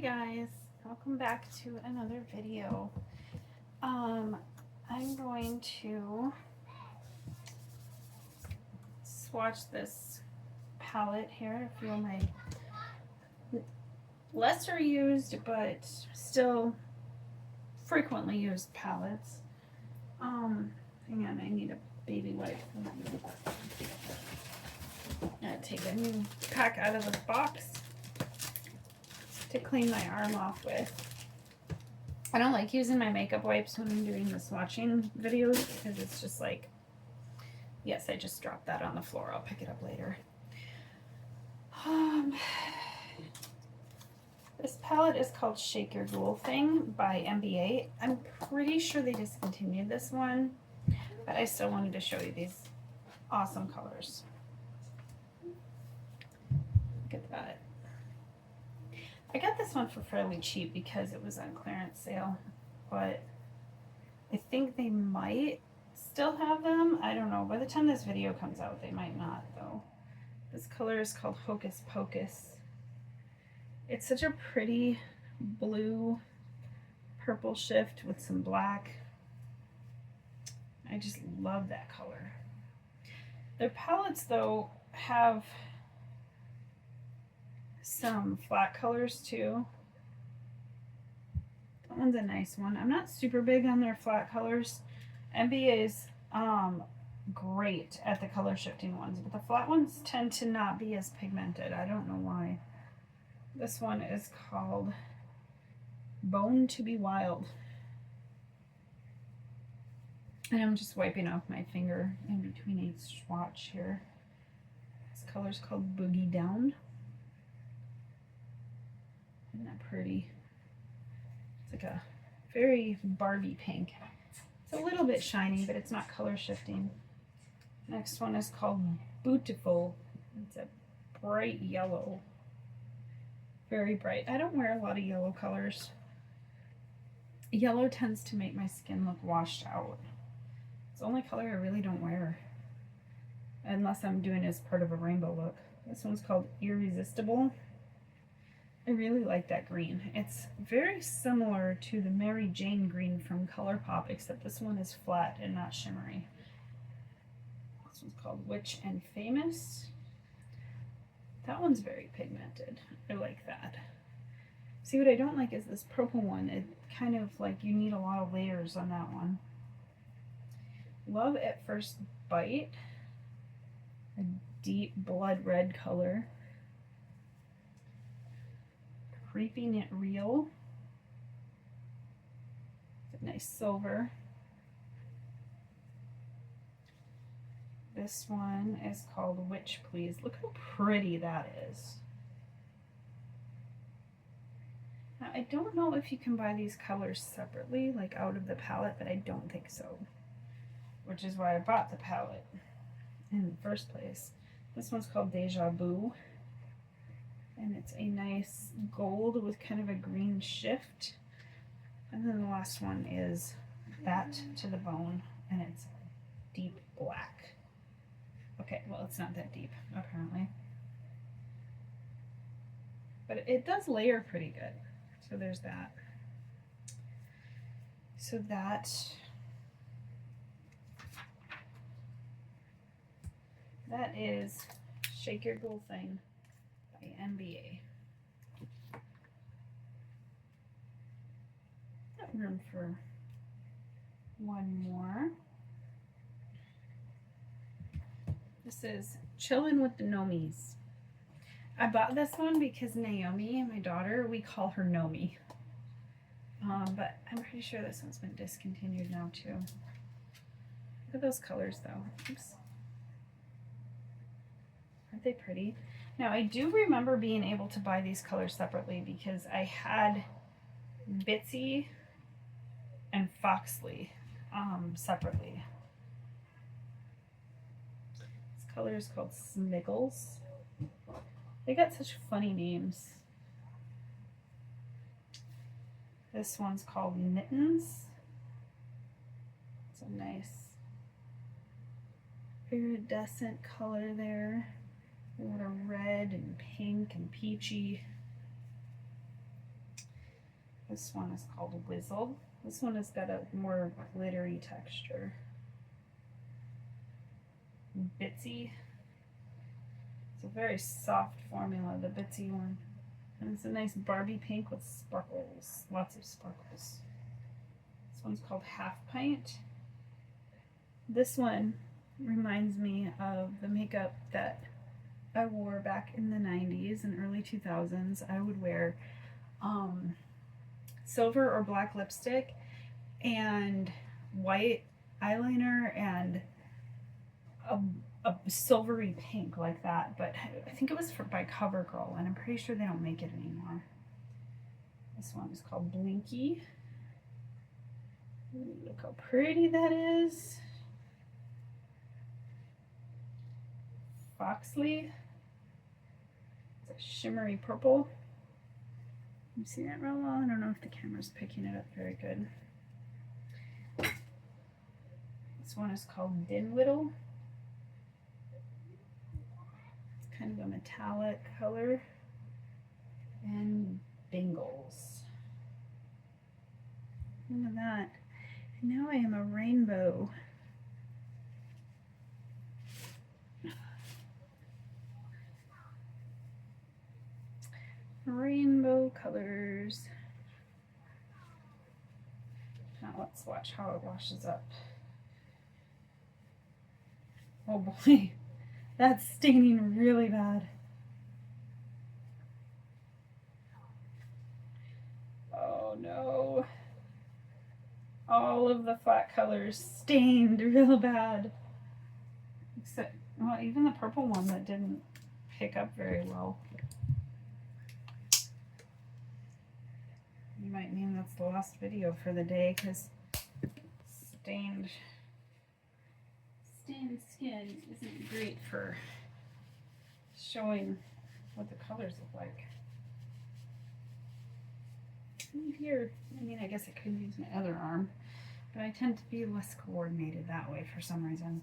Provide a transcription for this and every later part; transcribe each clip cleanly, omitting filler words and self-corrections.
guys, welcome back to another video. I'm going to swatch this palette here, a few of my lesser used but still frequently used palettes. Hang on, I need a baby wipe. I'm gonna take a new pack out of the box to clean my arm off with. I don't like using my makeup wipes when I'm doing the swatching videos because it's just like, yes, I just dropped that on the floor. I'll pick it up later. This palette is called Shake Your Ghoul Thing by MBA. I'm pretty sure they discontinued this one, but I still wanted to show you these awesome colors. Look at that. I got this one for fairly cheap because it was on clearance sale, but I think they might still have them. I don't know. By the time this video comes out, they might not, though. This color is called Hocus Pocus. It's such a pretty blue purple shift with some black. I just love that color. Their palettes, though, have some flat colors too. That one's a nice one. I'm not super big on their flat colors. MBA is great at the color shifting ones, but the flat ones tend to not be as pigmented. I don't know why. This one is called Bone to be Wild. And I'm just wiping off my finger in between each swatch here. This color's called Boogie Down. Isn't that pretty? It's like a very Barbie pink. It's a little bit shiny, but it's not color shifting. Next one is called Beautiful. It's a bright yellow. Very bright. I don't wear a lot of yellow colors. Yellow tends to make my skin look washed out. It's the only color I really don't wear, unless I'm doing it as part of a rainbow look. This one's called Irresistible. I really like that green. It's very similar to the Mary Jane green from ColourPop, except this one is flat and not shimmery. This one's called Witch and Famous. That one's very pigmented. I like that. See, what I don't like is this purple one. It kind of like you need a lot of layers on that one. Love at First Bite. A deep blood red color. Creeping It Real. It's a nice silver. This one is called Witch Please. Look how pretty that is. Now, I don't know if you can buy these colors separately, like out of the palette, but I don't think so. Which is why I bought the palette in the first place. This one's called Deja Vu. And it's a nice gold with kind of a green shift. And then the last one is Bat to the Bone, and it's deep black. Okay, well, it's not that deep, apparently. But it does layer pretty good. So there's that. So that is Shake Your Ghoul Thing by MBA. Got room for one more. This is Chillin' with the Nomies. I bought this one because Naomi, my daughter, we call her Nomi. But I'm pretty sure this one's been discontinued now too. Look at those colors though. Oops. Aren't they pretty? Now, I do remember being able to buy these colors separately because I had Bitsy and Foxley separately. This color is called Sniggles. They got such funny names. This one's called Mittens. It's a nice iridescent color there. We got a red and pink and peachy. This one is called Whizzle. This one has got a more glittery texture. Bitsy. It's a very soft formula, the Bitsy one. And it's a nice Barbie pink with sparkles, lots of sparkles. This one's called Half Pint. This one reminds me of the makeup that I wore back in the 90s and early 2000s. I would wear silver or black lipstick and white eyeliner and a silvery pink like that, but I think it was by CoverGirl, and I'm pretty sure they don't make it anymore. This one is called Blinky. Ooh, look how pretty that is. Foxley. It's a shimmery purple. You see that real well? I don't know if the camera's picking it up very good. This one is called Dinwiddle. It's kind of a metallic color. And Bingles. Look at that. And now I am a rainbow. Rainbow colors. Now let's watch how it washes up. Oh boy, that's staining really bad. Oh no. All of the flat colors stained real bad. Except, well, even the purple one that didn't pick up very well. You might mean that's the last video for the day, because stained skin isn't great for showing what the colors look like. And here, I mean, I guess I could use my other arm, but I tend to be less coordinated that way for some reason.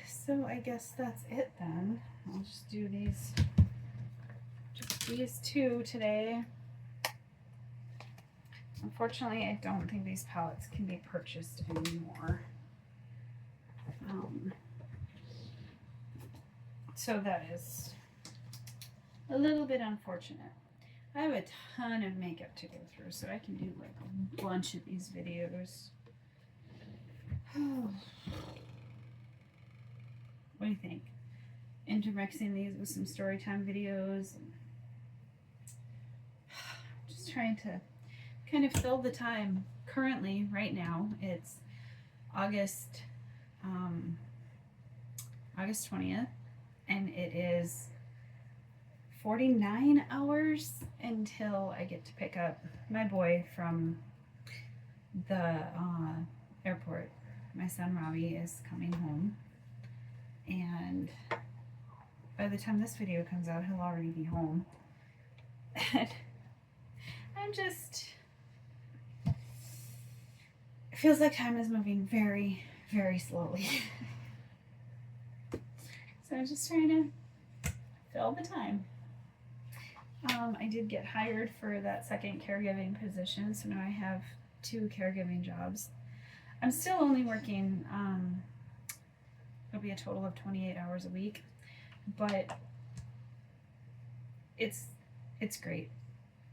So I guess that's it then. I'll just do these two today. Unfortunately, I don't think these palettes can be purchased anymore. So that is a little bit unfortunate. I have a ton of makeup to go through, so I can do like a bunch of these videos. What do you think? Intermixing these with some story time videos. Just trying to kind of fill the time. Currently, right now, it's August 20th, and it is 49 hours until I get to pick up my boy from the airport. My son Robbie is coming home, and by the time this video comes out, he'll already be home. And I'm just, it feels like time is moving very, very slowly. So I'm just trying to fill the time. I did get hired for that second caregiving position, so now I have 2 caregiving jobs. I'm still only working, it'll be a total of 28 hours a week, but it's great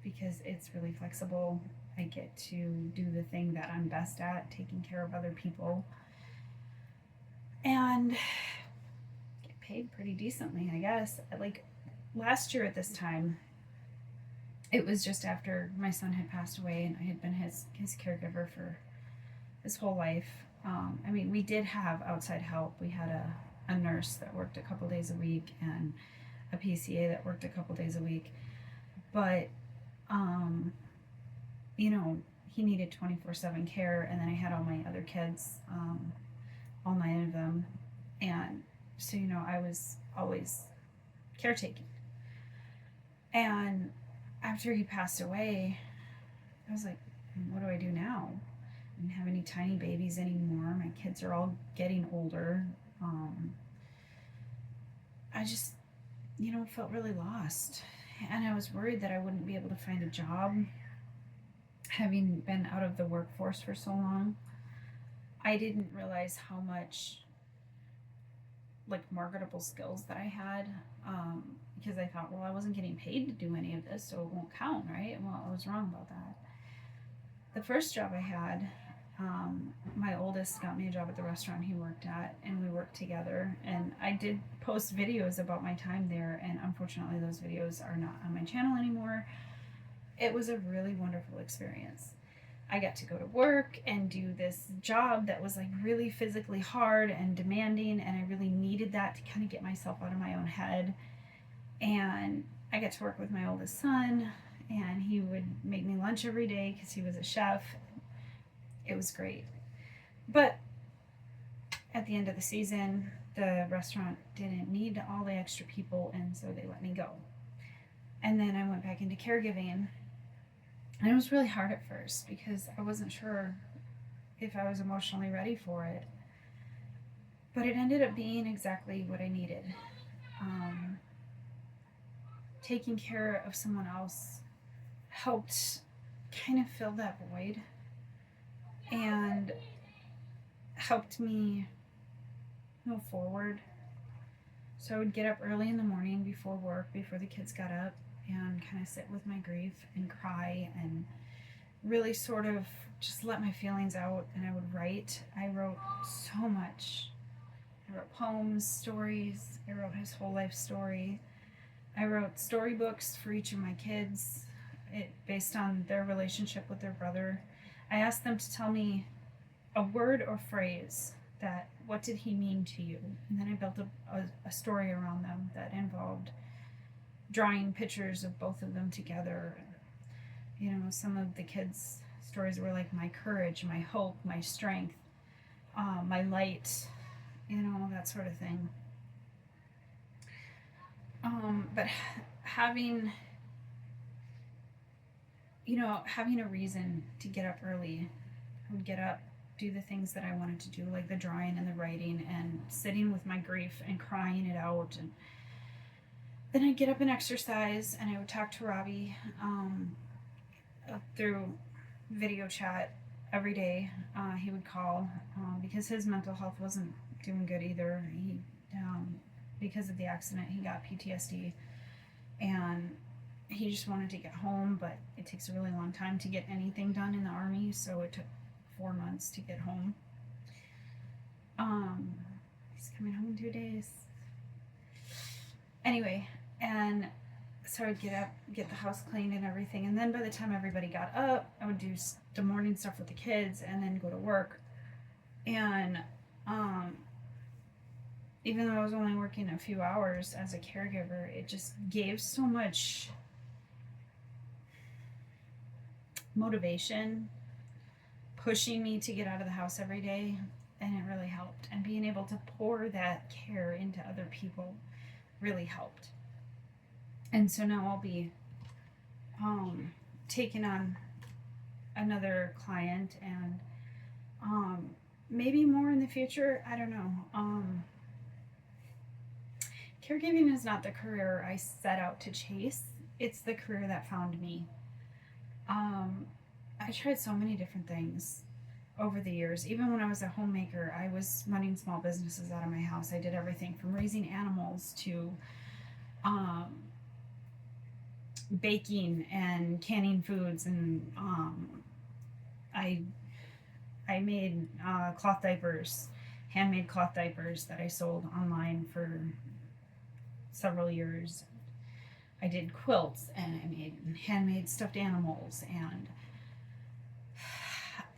because it's really flexible. I get to do the thing that I'm best at, taking care of other people, and get paid pretty decently, I guess. Like last year at this time, it was just after my son had passed away and I had been his caregiver for his whole life. I mean, we did have outside help. We had a nurse that worked a couple days a week and a PCA that worked a couple days a week. But, you know, he needed 24/7 care, and then I had all my other kids, all 9 of them. And so, you know, I was always caretaking. And after he passed away, I was like, what do I do now? I didn't have any tiny babies anymore. My kids are all getting older. I just, you know, felt really lost. and I was worried that I wouldn't be able to find a job, having been out of the workforce for so long. I didn't realize how much like marketable skills that I had, because I thought, well, I wasn't getting paid to do any of this, so it won't count, right? Well, I was wrong about that. The first job I had, my oldest got me a job at the restaurant he worked at, and we worked together. And I did post videos about my time there, and unfortunately, those videos are not on my channel anymore. It was a really wonderful experience. I got to go to work and do this job that was like really physically hard and demanding, and I really needed that to kind of get myself out of my own head. And I got to work with my oldest son, and he would make me lunch every day because he was a chef. It was great. But at the end of the season, the restaurant didn't need all the extra people, and so they let me go. And then I went back into caregiving. And it was really hard at first because I wasn't sure if I was emotionally ready for it. But it ended up being exactly what I needed. Taking care of someone else helped kind of fill that void and helped me move forward. So I would get up early in the morning before work, before the kids got up, and kind of sit with my grief and cry and really sort of just let my feelings out. And I would write. I wrote so much. I wrote poems, stories. I wrote his whole life story. I wrote storybooks for each of my kids, based on their relationship with their brother. I asked them to tell me a word or phrase that, what did he mean to you? And then I built a story around them that involved drawing pictures of both of them together. You know, some of the kids' stories were like my courage, my hope, my strength, my light, you know, that sort of thing. But having a reason to get up early, I would get up, do the things that I wanted to do, like the drawing and the writing and sitting with my grief and crying it out. And then I'd get up and exercise, and I would talk to Robbie through video chat every day. He would call because his mental health wasn't doing good either. Because of the accident, he got PTSD, and he just wanted to get home, but it takes a really long time to get anything done in the Army, so it took 4 months to get home. He's coming home in 2 days. Anyway, and so I'd get up, get the house cleaned and everything, and then by the time everybody got up, I would do the morning stuff with the kids and then go to work. And even though I was only working a few hours as a caregiver, it just gave so much motivation, pushing me to get out of the house every day, and it really helped. And being able to pour that care into other people really helped. And so now I'll be taking on another client, and maybe more in the future. I don't know. Caregiving is not the career I set out to chase. It's the career that found me. I tried so many different things over the years. Even when I was a homemaker, I was running small businesses out of my house. I did everything from raising animals to baking and canning foods, and I made cloth diapers, handmade cloth diapers that I sold online for several years. I did quilts, and I made handmade stuffed animals and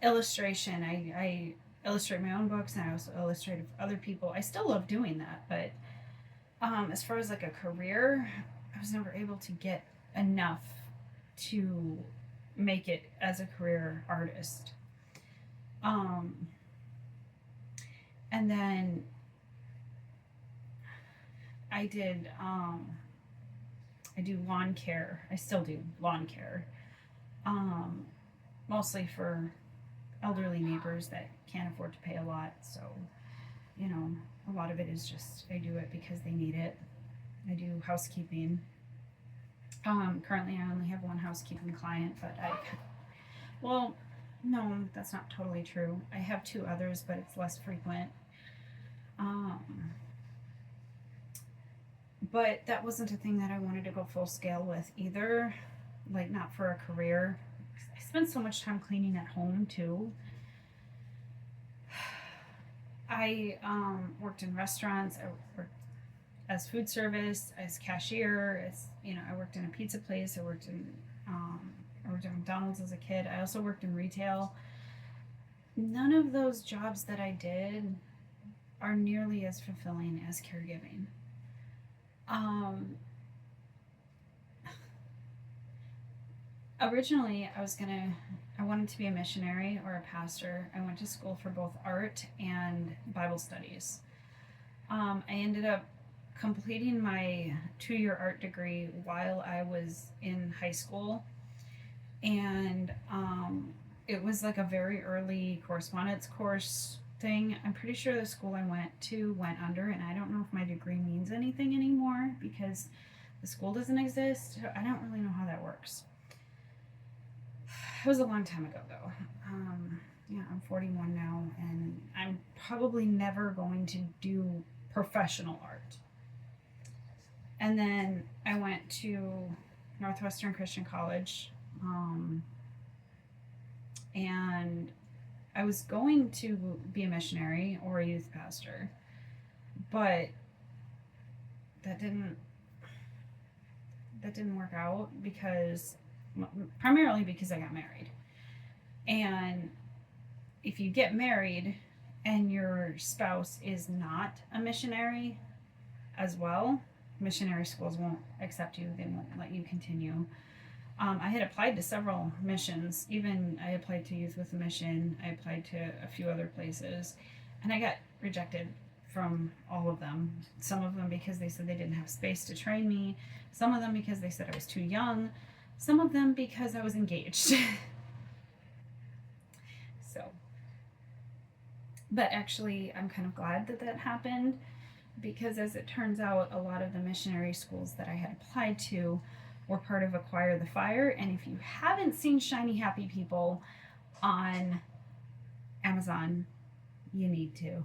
illustration. I illustrate my own books, and I also illustrate other people. I still love doing that, but as far as like a career, I was never able to get enough to make it as a career artist. And then I did I do lawn care. I still do lawn care, mostly for elderly neighbors that can't afford to pay a lot. So, you know, a lot of it is just I do it because they need it. I do housekeeping. Currently I only have one housekeeping client, but well, no, that's not totally true. I have two others, but it's less frequent. Um, but that wasn't a thing that I wanted to go full scale with either. Like, not for a career. I spend so much time cleaning at home too. I worked in restaurants. I worked as food service, as cashier, as I worked in a pizza place. I worked at McDonald's as a kid. I also worked in retail. None of those jobs that I did are nearly as fulfilling as caregiving. Originally, I wanted to be a missionary or a pastor. I went to school for both art and Bible studies. I ended up completing my 2-year art degree while I was in high school. And it was like a very early correspondence course thing. I'm pretty sure the school I went to went under, and I don't know if my degree means anything anymore because the school doesn't exist. So I don't really know how that works. It was a long time ago, though. I'm 41 now, and I'm probably never going to do professional art. And then I went to Northwestern Christian College, and I was going to be a missionary or a youth pastor, but that didn't work out primarily because I got married. And if you get married and your spouse is not a missionary as well, missionary schools won't accept you. They won't let you continue. I had applied to several missions. Even I applied to Youth with a Mission. I applied to a few other places, and I got rejected from all of them. Some of them because they said they didn't have space to train me. Some of them because they said I was too young. Some of them because I was engaged. So, but actually, I'm kind of glad that happened, because as it turns out, a lot of the missionary schools that I had applied to were part of Acquire the Fire. And if you haven't seen Shiny Happy People on Amazon, you need to.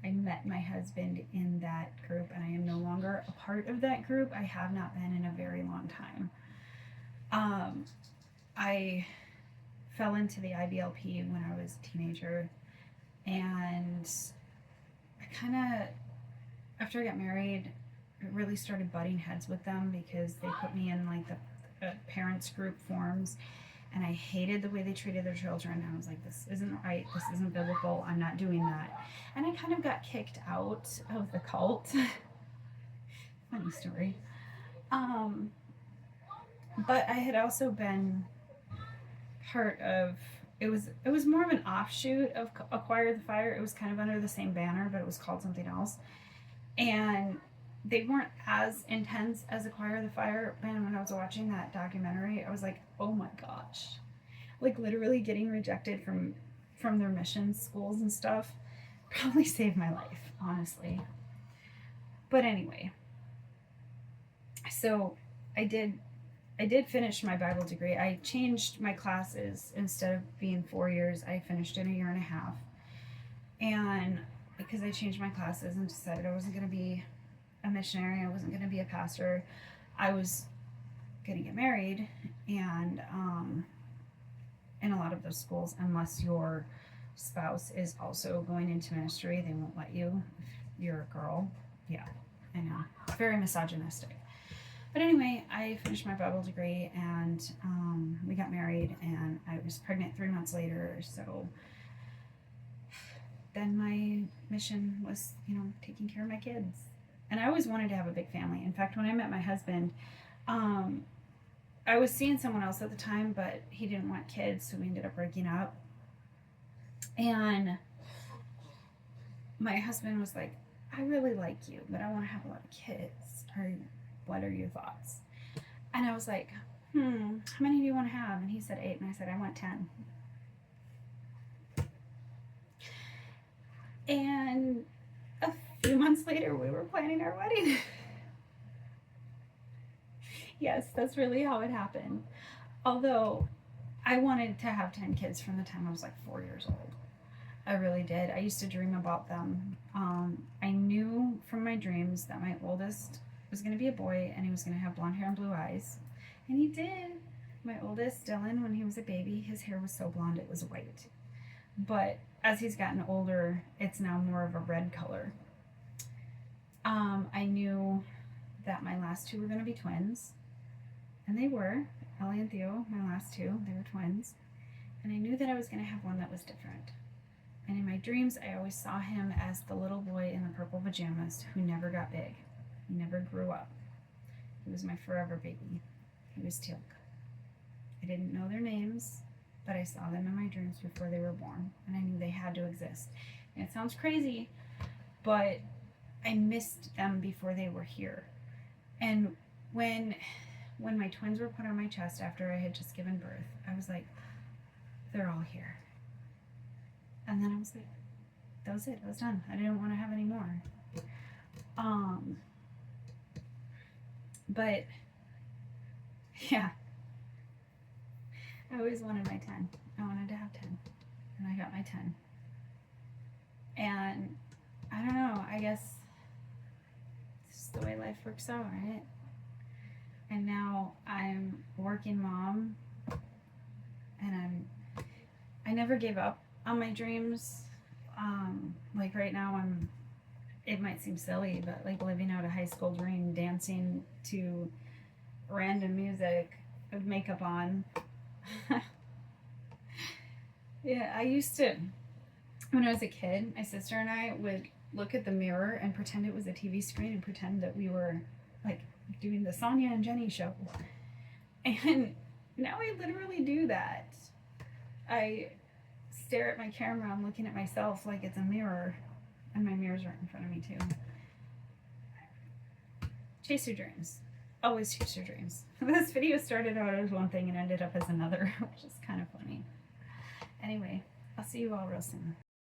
I met my husband in that group, and I am no longer a part of that group. I have not been in a very long time. I fell into the IBLP when I was a teenager, and I kind of, after I got married, I really started butting heads with them because they put me in like the parents group forms, and I hated the way they treated their children. I was like, this isn't right, this isn't biblical, I'm not doing that. And I kind of got kicked out of the cult. Funny story. But I had also been part of, it was more of an offshoot of Acquire the Fire. It was kind of under the same banner, but it was called something else. And they weren't as intense as Acquire the Fire. Man, when I was watching that documentary, I was like, oh my gosh. Like, literally getting rejected from their mission schools and stuff probably saved my life, honestly. But anyway, so I did finish my Bible degree. I changed my classes. Instead of being 4 years, I finished in a year and a half. And because I changed my classes and decided I wasn't going to be a missionary, I wasn't going to be a pastor, I was going to get married. And in a lot of those schools, unless your spouse is also going into ministry, they won't let you if you're a girl. Yeah, I know. Very misogynistic. But anyway, I finished my Bible degree, and we got married, and I was pregnant 3 months later. So then my mission was, taking care of my kids. And I always wanted to have a big family. In fact, when I met my husband, I was seeing someone else at the time, but he didn't want kids, so we ended up breaking up. And my husband was like, I really like you, but I want to have a lot of kids. What are your thoughts? And I was like, how many do you want to have? And he said 8, and I said, I want 10. And a few months later, we were planning our wedding. Yes, that's really how it happened. Although I wanted to have 10 kids from the time I was like 4 years old. I really did. I used to dream about them. I knew from my dreams that my oldest was going to be a boy and he was going to have blonde hair and blue eyes. And he did. My oldest, Dylan, when he was a baby, his hair was so blonde it was white. But as he's gotten older, it's now more of a red color. I knew that my last two were going to be twins. And they were. Ellie and Theo, my last two, they were twins. And I knew that I was going to have one that was different. And in my dreams, I always saw him as the little boy in the purple pajamas who never got big. He never grew up. He was my forever baby. He was Teal'c. I didn't know their names, but I saw them in my dreams before they were born, and I knew they had to exist. And it sounds crazy, but I missed them before they were here. And when my twins were put on my chest after I had just given birth, I was like, they're all here. And then I was like, that was it. I was done. I didn't want to have any more. But yeah, I always wanted my 10. I wanted to have 10, and I got my 10. And I don't know, I guess it's just the way life works out, right? And now I'm a working mom, and I never gave up on my dreams. Like right now it might seem silly, but like living out a high school dream, dancing to random music with makeup on. Yeah, I used to, when I was a kid, my sister and I would look at the mirror and pretend it was a TV screen and pretend that we were like doing the Sonia and Jenny show. And now I literally do that. I stare at my camera, I'm looking at myself like it's a mirror, and my mirror's right in front of me too. Chase your dreams. Always chase your dreams. This video started out as one thing and ended up as another, which is kind of funny. Anyway, I'll see you all real soon.